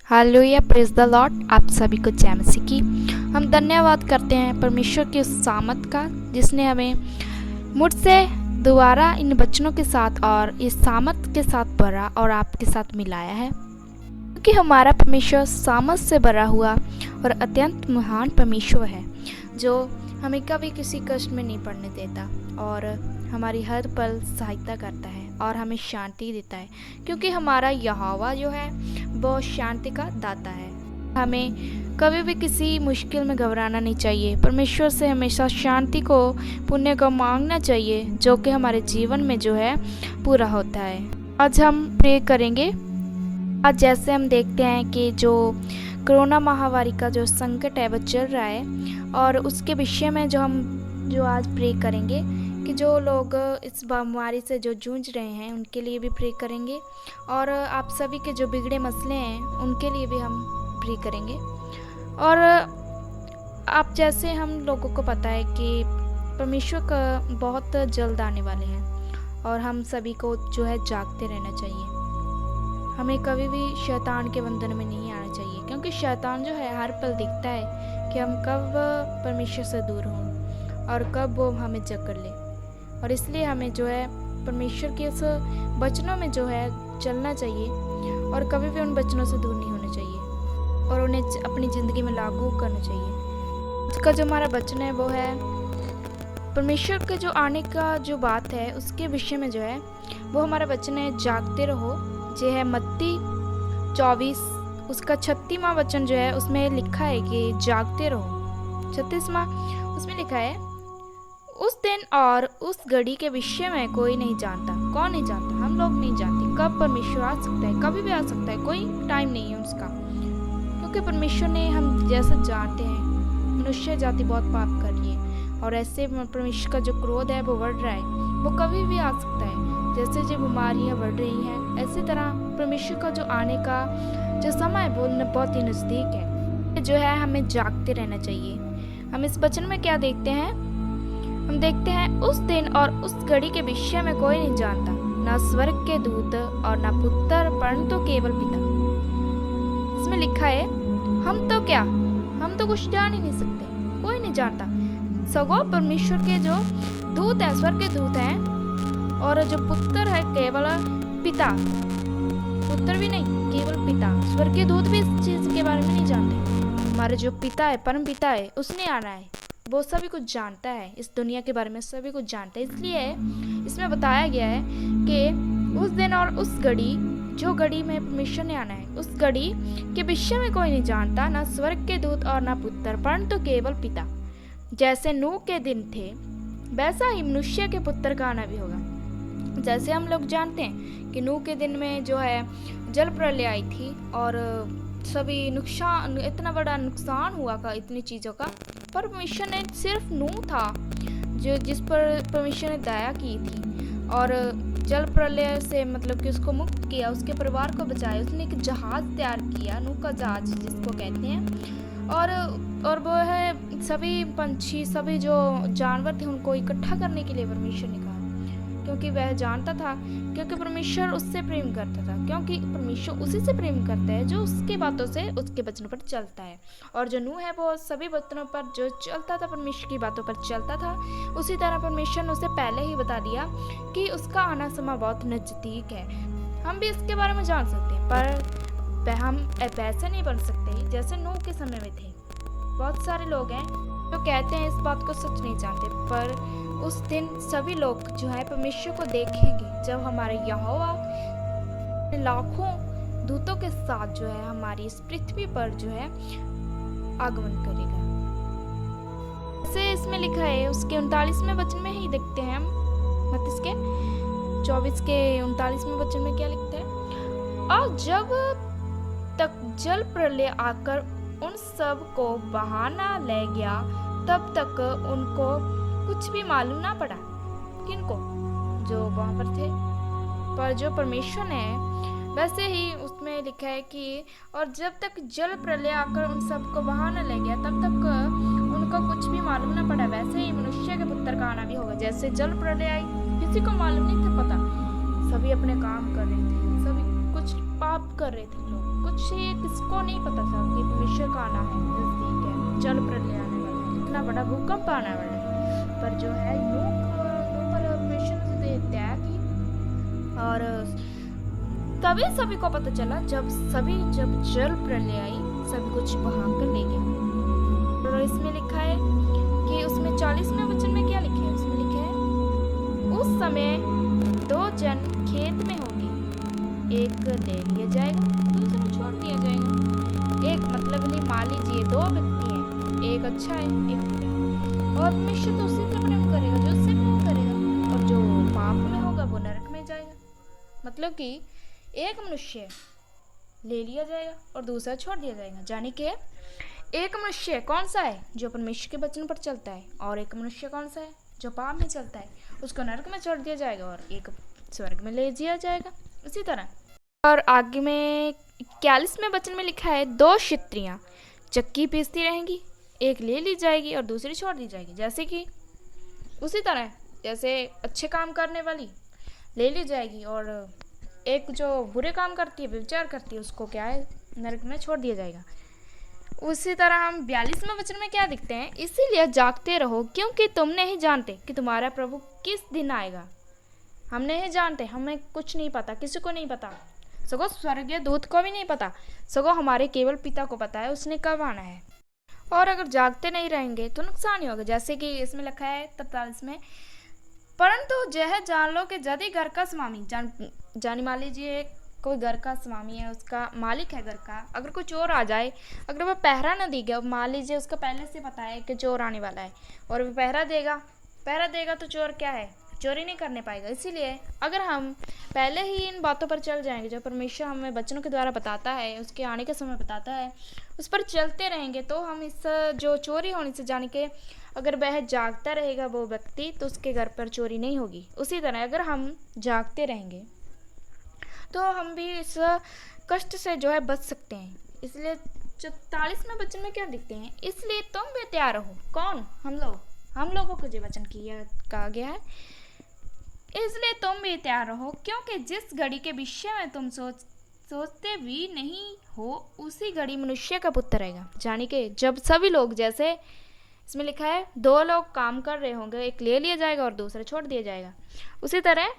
Hallelujah, praise the Lord. आप सभी को जय मसीह की। हम धन्यवाद करते हैं परमेश्वर की उस सामत का जिसने हमें मुझसे दोबारा इन वचनों के साथ और इस सामत के साथ भरा और आपके साथ मिलाया है, क्योंकि हमारा परमेश्वर सामत से भरा हुआ और अत्यंत महान परमेश्वर है, जो हमें कभी किसी कष्ट में नहीं पड़ने देता और हमारी हर पल सहायता करता है और हमें शांति देता है, क्योंकि हमारा यहोवा जो है वो शांति का दाता है। हमें कभी भी किसी मुश्किल में घबराना नहीं चाहिए। परमेश्वर से हमेशा शांति को, पुण्य को मांगना चाहिए, जो कि हमारे जीवन में जो है पूरा होता है। आज हम प्रे करेंगे। आज जैसे हम देखते हैं कि जो कोरोना महामारी का जो संकट है वो चल रहा है, और उसके विषय में जो आज प्रे करेंगे कि जो लोग इस बीमारी से जो जूझ रहे हैं उनके लिए भी प्रे करेंगे, और आप सभी के जो बिगड़े मसले हैं उनके लिए भी हम प्रे करेंगे। और आप जैसे हम लोगों को पता है कि परमेश्वर का बहुत जल्द आने वाले हैं, और हम सभी को जो है जागते रहना चाहिए। हमें कभी भी शैतान के बंधन में नहीं आना चाहिए, क्योंकि शैतान जो है हर पल देखता है कि हम कब परमेश्वर से दूर हों और कब वो हमें जकड़ ले। और इसलिए हमें जो है परमेश्वर के उस वचनों में जो है चलना चाहिए, और कभी भी उन वचनों से दूर नहीं होना चाहिए और उन्हें अपनी ज़िंदगी में लागू करना चाहिए। आज का जो हमारा वचन है वो है परमेश्वर के जो आने का जो बात है उसके विषय में जो है वो हमारा वचन है, जागते रहो। जो है मत्ती 24 उसका 36वां वचन जो है उसमें लिखा है कि जागते रहो। 36वां उसमें लिखा है, उस दिन और उस घड़ी के विषय में कोई नहीं जानता। कौन नहीं जानता? हम लोग नहीं जानते कब परमेश्वर आ सकता है, कभी भी आ सकता है, कोई टाइम नहीं है उसका, क्योंकि परमेश्वर ने, हम जैसे जानते हैं, मनुष्य जाति बहुत पाप कर रही है, और ऐसे परमेश्वर का जो क्रोध है वो बढ़ रहा है, वो कभी भी आ सकता है। जैसे जो बीमारियाँ बढ़ रही हैं, इसी तरह परमेश्वर का जो आने का जो समय है वो बहुत ही नज़दीक है। जो है हमें जागते रहना चाहिए। हम इस वचन में क्या देखते हैं? हम देखते हैं, उस दिन और उस घड़ी के विषय में कोई नहीं जानता, ना स्वर्ग के दूत और ना पुत्र, परंतु केवल पिता। इसमें लिखा है, हम तो क्या, हम तो कुछ जान ही नहीं सकते, कोई नहीं जानता। सगो परमेश्वर के जो दूत हैं, स्वर्ग के दूत हैं, और जो पुत्र है केवल पिता, पुत्र भी नहीं, केवल पिता। स्वर्ग के दूत भी इस चीज के बारे में नहीं जानते। हमारे जो पिता है, परम पिता है, उसने आना है, वो सभी कुछ जानता है, इस दुनिया के बारे में सभी कुछ जानता है। इसलिए इसमें बताया गया है कि उस दिन और उस घड़ी, जो घड़ी में परमेश्वर ने आना है, उस घड़ी के विषय में कोई नहीं जानता, ना स्वर्ग के दूत और ना पुत्र, परंतु केवल पिता। जैसे नूह के दिन थे, वैसा ही मनुष्य के पुत्र का आना भी होगा। जैसे हम लोग जानते हैं कि नूह के दिन में जो है जल प्रलय आई थी, और सभी नुकसान, इतना बड़ा नुकसान हुआ था इतनी चीज़ों का, पर परमेश्वर ने सिर्फ नूह था जो जिस पर परमेश्वर ने दया की थी, और जल प्रलय से मतलब कि उसको मुक्त किया, उसके परिवार को बचाया। उसने एक जहाज़ तैयार किया, नूह का जहाज जिसको कहते हैं, और वो है सभी पंछी, सभी जो जानवर थे उनको इकट्ठा करने के लिए परमेश्वर ने कहा, क्योंकि वह जानता था, क्योंकि परमेश्वर उससे प्रेम करता था, क्योंकि परमेश्वर उसी से प्रेम करता है जो उसके बातों से, उसके वचनों पर चलता है। और जो नूह है वो सभी वचनों पर जो चलता था, परमेश्वर की बातों पर चलता था। उसी तरह परमेश्वर ने उसे पहले ही बता दिया कि उसका आना समय बहुत नज़दीक है। हम भी इसके बारे में जान सकते हैं, पर हम वैसे नहीं बन सकते जैसे नूह के समय में थे। बहुत सारे लोग हैं जो कहते हैं इस बात को सच नहीं जानते, पर उस दिन सभी लोग जो है परमेश्वर को देखेंगे, जब हमारे यहोवा लाखों दूतों के साथ जो है हमारी इस पृथ्वी पर जो है आगमन करेगा। जैसे इसमें लिखा है, उसके 39वें वचन में ही देखते हैं हम, मत्ती के 24 के 39वें वचन में क्या लिखता है, और जब तक जल प्रलय आकर उन सब को बहाना ले गया, तब तक उनको कुछ भी मालूम ना पड़ा। किनको? जो वहाँ पर थे। पर जो परमेश्वर ने, वैसे ही उसमें लिखा है कि और जब तक जल प्रलय आकर उन सब को बहा न ले गया, तब तक उनको कुछ भी मालूम ना पड़ा। वैसे ही मनुष्य के पुत्र का आना भी होगा। जैसे जल प्रलय आई, किसी को मालूम नहीं था, पता, सभी अपने काम कर रहे थे, सभी कुछ पाप कर रहे थे लोग, कुछ ये किसको नहीं पता था कि परमेश्वर का आना है, नजदीक है, जल प्रलय आने वाला है, इतना बड़ा भूकंप आने वाला है। पर जो है नूह पर परमेश्वर ने दया की, और तभी सभी को पता चला जब जल प्रलय आई, सब कुछ बहा कर ले गया। और इसमें लिखा है कि उसमें 40वें वचन में क्या लिखा है, उसमें लिखा है उस समय 2 जन खेत में होंगे, एक ले लिया जाएगा, दूसरा छोड़ दिया जाएगा। एक मतलब नहीं, मान लीजिए 2 व्यक्ति हैं, एक अच्छा है एक बुरा, और परमेश्वर तो उसी का प्रेम करेगा जो उससे प्रेम करेगा, और जो पाप में होगा वो नरक में जाएगा। मतलब कि एक मनुष्य ले लिया जाएगा और दूसरा छोड़ दिया जाएगा। जाने के एक मनुष्य कौन सा है, जो परमेश्वर के वचन पर चलता है, और एक मनुष्य कौन सा है जो पाप में चलता है, उसको नरक में छोड़ दिया जाएगा और एक स्वर्ग में ले दिया जाएगा। इसी तरह और आगे में 41वें वचन में लिखा है 2 स्त्रियां चक्की पीसती रहेंगी, एक ले ली जाएगी और दूसरी छोड़ दी जाएगी। जैसे कि उसी तरह जैसे अच्छे काम करने वाली ले ली जाएगी, और एक जो बुरे काम करती है, व्यभिचार करती है, उसको क्या है, नरक में छोड़ दिया जाएगा। उसी तरह हम 42वें वचन में क्या दिखते हैं, इसीलिए जागते रहो क्योंकि तुम नहीं जानते कि तुम्हारा प्रभु किस दिन आएगा। हम नहीं जानते, हमें कुछ नहीं पता, किसी को नहीं पता, सगो स्वर्गीय दूत को भी नहीं पता, सगो हमारे केवल पिता को पता है उसने कब आना है। और अगर जागते नहीं रहेंगे तो नुकसान ही होगा। जैसे कि इसमें लिखा है 43 में, परंतु यह जान लो कि यदि घर का स्वामी जानी मान लीजिए कोई घर का स्वामी है, उसका मालिक है घर का, अगर कोई चोर आ जाए, अगर वह पहरा न दी गया, मान लीजिए उसको पहले से पता है कि चोर आने वाला है और वह पहरा देगा तो चोर क्या है, चोरी नहीं करने पाएगा। इसीलिए अगर हम पहले ही इन बातों पर चल जाएंगे जो परमेश्वर हमें वचनों के द्वारा बताता है, उसके आने के समय बताता है, उस पर चलते रहेंगे, तो हम इस जो चोरी होने से जाने के, अगर वह जागता रहेगा वो व्यक्ति, तो उसके घर पर चोरी नहीं होगी। उसी तरह अगर हम जागते रहेंगे तो हम भी इस कष्ट से जो है बच सकते हैं। इसलिए 44वें वचन में क्या दिखते हैं, इसलिए तुम भी तैयार रहो। कौन? हम लोगों को जो वचन कहा गया है, इसलिए तुम भी तैयार रहो क्योंकि जिस घड़ी के विषय में तुम सोचते भी नहीं हो, उसी घड़ी मनुष्य का पुत्र रहेगा। जानी के जब सभी लोग, जैसे इसमें लिखा है 2 लोग काम कर रहे होंगे, एक ले लिया जाएगा और दूसरा छोड़ दिया जाएगा। उसी तरह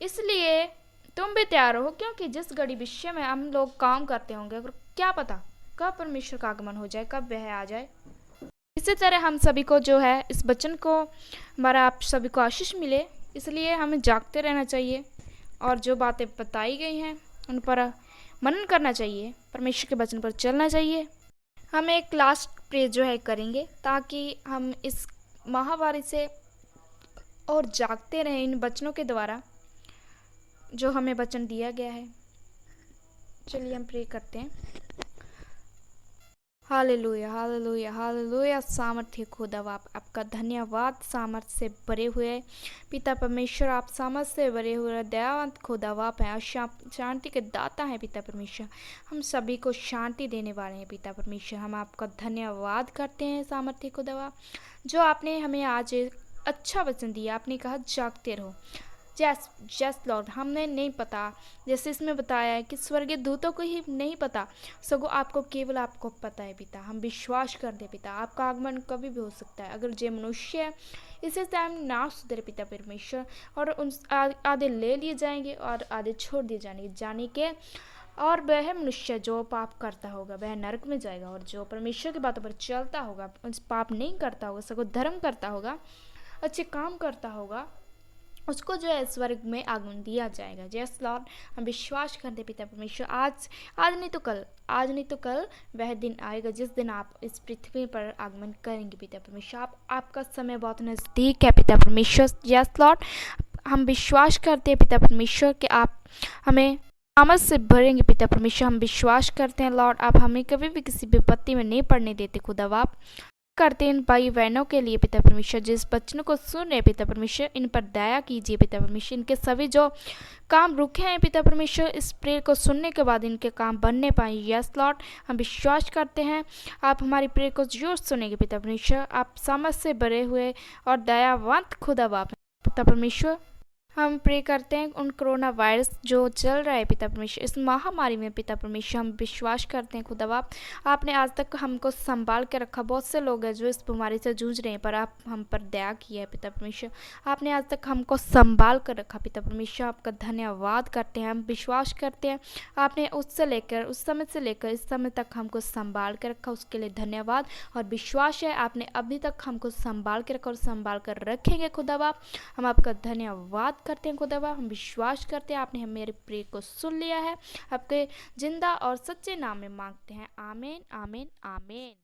इसलिए तुम भी तैयार हो क्योंकि जिस घड़ी विषय में हम लोग काम करते होंगे, क्या पता कब परमेश्वर का आगमन हो जाए, कब वह आ जाए। इसी तरह हम सभी को जो है इस वचन को, हमारा आप सभी को आशीष मिले, इसलिए हमें जागते रहना चाहिए और जो बातें बताई गई हैं उन पर मनन करना चाहिए, परमेश्वर के वचन पर चलना चाहिए। हम एक लास्ट प्रे जो है करेंगे ताकि हम इस महामारी से और जागते रहें इन वचनों के द्वारा जो हमें वचन दिया गया है। चलिए हम प्रे करते हैं। Hallelujah hallelujah hallelujah. सामर्थ्य खुदा आपका धन्यवाद, सामर्थ्य से भरे हुए पिता परमेश्वर, आप सामर्थ्य से भरे हुए दयावंत खुदा बाप हैं, शांति के दाता हैं पिता परमेश्वर। हम सभी को शांति देने वाले हैं पिता परमेश्वर। हम आपका धन्यवाद करते हैं सामर्थ्य खुदा बाप, जो आपने हमें आज अच्छा वचन दिया। आपने कहा जागते रहो। जस्ट लॉर्ड, हमने नहीं पता, जैसे इसमें बताया है कि स्वर्गीय दूतों को ही नहीं पता, सगो आपको, केवल आपको पता है पिता। हम विश्वास करते पिता, आपका आगमन कभी भी हो सकता है। अगर जो मनुष्य इसी टाइम ना सुधरे पिता परमेश्वर, और उन आधे ले लिए जाएंगे और आधे छोड़ दिए जाएंगे, जाने के और वह मनुष्य जो पाप करता होगा वह नरक में जाएगा, और जो परमेश्वर की बातों पर चलता होगा, उस पाप नहीं करता होगा, सगो धर्म करता होगा, अच्छे काम करता होगा, उसको जो है स्वर्ग में आगमन दिया जाएगा। यस लॉर्ड, हम विश्वास करते पिता परमेश्वर, आज नहीं तो कल वह दिन आएगा जिस दिन आप इस पृथ्वी पर आगमन करेंगे पिता परमेश्वर। आपका समय बहुत नज़दीक है पिता परमेश्वर। यस लॉर्ड, हम विश्वास करते हैं पिता परमेश्वर कि आप हमें सामर्थ से भरेंगे पिता परमेश्वर। हम विश्वास करते हैं लॉर्ड, आप हमें कभी भी किसी विपत्ति में नहीं पड़ने देते खुदा बाप। करते हैं इन भाई बहनों के लिए पिता परमेश्वर, जिस बच्चों को सुन रहे पिता परमेश्वर, इन पर दया कीजिए पिता परमेश्वर। इनके सभी जो काम रुके हैं पिता परमेश्वर, इस प्रेयर को सुनने के बाद इनके काम बनने पाए। यस लॉर्ड, हम विश्वास करते हैं आप हमारी प्रेयर को जरूर सुनेंगे पिता परमेश्वर। आप समझ से भरे हुए और दयावंत खुदा बाप पिता परमेश्वर। हम प्रे करते हैं उन कोरोना वायरस जो चल रहा है पिता परमेश्वर, इस महामारी में पिता परमेश्वर हम विश्वास करते हैं खुदावा, आपने आज तक हमको संभाल के रखा। बहुत से लोग हैं जो इस बीमारी से जूझ रहे हैं, पर आप हम पर दया किया है पिता परमेश्वर, आपने आज तक हमको संभाल कर रखा पिता परमेश्वर, आपका धन्यवाद करते हैं। हम विश्वास करते हैं आपने उस समय से लेकर इस समय तक हमको संभाल कर रखा, उसके लिए धन्यवाद। और विश्वास है आपने अभी तक हमको संभाल के रखा और संभाल कर रखेंगे खुदावा, हम आपका धन्यवाद करते हैं खुदावा। हम विश्वास करते हैं आपने मेरे प्रे को सुन लिया है, आपके जिंदा और सच्चे नाम में मांगते हैं, आमीन आमीन आमीन।